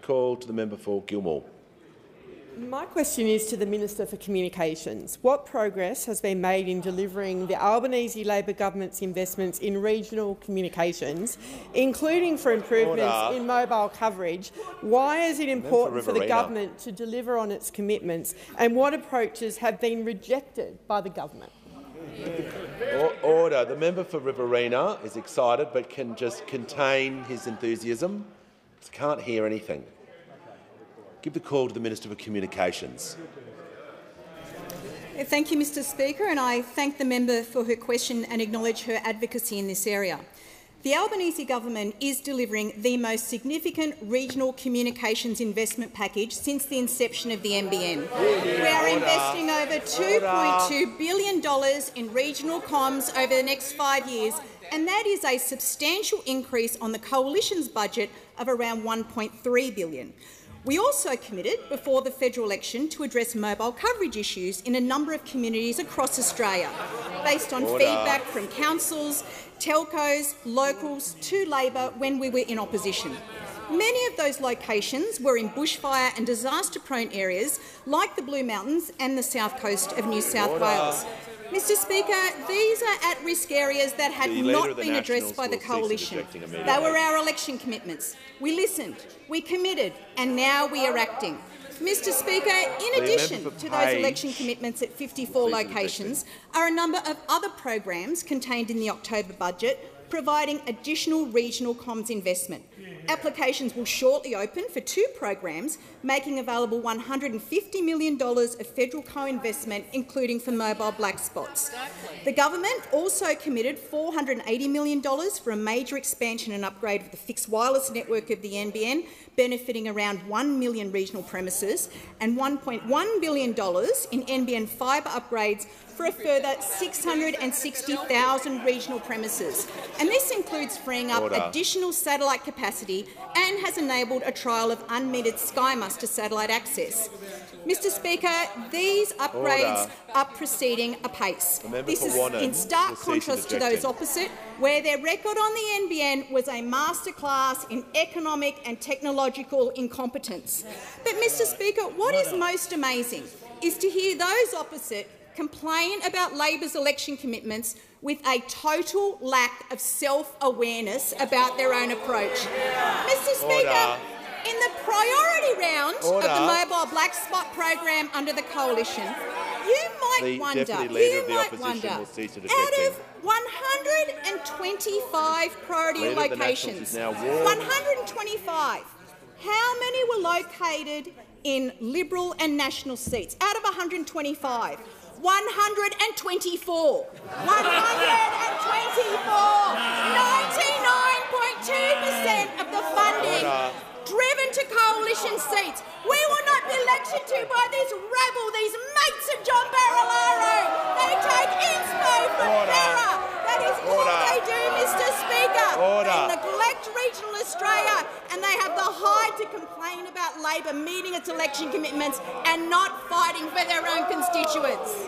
Call to the member for Gilmore. My question is to the Minister for Communications. What progress has been made in delivering the Albanese Labor government's investments in regional communications, including for improvements in mobile coverage? Why is it important for the government to deliver on its commitments, and what approaches have been rejected by the government? Order. The member for Riverina is excited but can just contain his enthusiasm. Can't hear anything. Give the call to the Minister for Communications. Thank you, Mr Speaker, and I thank the member for her question and acknowledge her advocacy in this area. The Albanese government is delivering the most significant regional communications investment package since the inception of the NBN. We are investing over $2.2 billion in regional comms over the next 5 years, and that is a substantial increase on the Coalition's budget of around $1.3 billion. We also committed before the federal election to address mobile coverage issues in a number of communities across Australia, based on feedback from councils, telcos, locals to Labor when we were in opposition. Many of those locations were in bushfire and disaster-prone areas like the Blue Mountains and the south coast of New South Wales. Mr Speaker, these are at-risk areas that had not been addressed by the Coalition. They were our election commitments. We listened, we committed, and now we are acting. Mr Speaker, in addition to those election commitments at 54 locations are a number of other programs contained in the October budget providing additional regional comms investment. Applications will shortly open for 2 programs, making available $150 million of federal co-investment, including for mobile black spots. The government also committed $480 million for a major expansion and upgrade of the fixed wireless network of the NBN, benefiting around 1 million regional premises, and $1.1 billion in NBN fibre upgrades for a further 660,000 regional premises. And this includes freeing up additional satellite capacity and has enabled a trial of unmetered Sky Muster satellite access. Mr Speaker, these upgrades are proceeding apace. This is in stark contrast to those opposite, where their record on the NBN was a masterclass in economic and technological incompetence. But, Mr Speaker, what is most amazing is to hear those opposite complain about Labor's election commitments with a total lack of self-awareness about their own approach. Mr Speaker, in the priority round of the mobile black spot program under the Coalition, you might wonder, out of 125 priority locations, 125, how many were located in Liberal and National seats? Out of 125, 124. 99.2% of the funding driven to Coalition seats. We will not be lectured to by this rabble, these mates of John Barilaro. They take inspo from Farah. That is all they do, Mr Speaker. They neglect regional Australia, and they have the hide to complain about Labor meeting its election commitments and not fighting for their own constituents.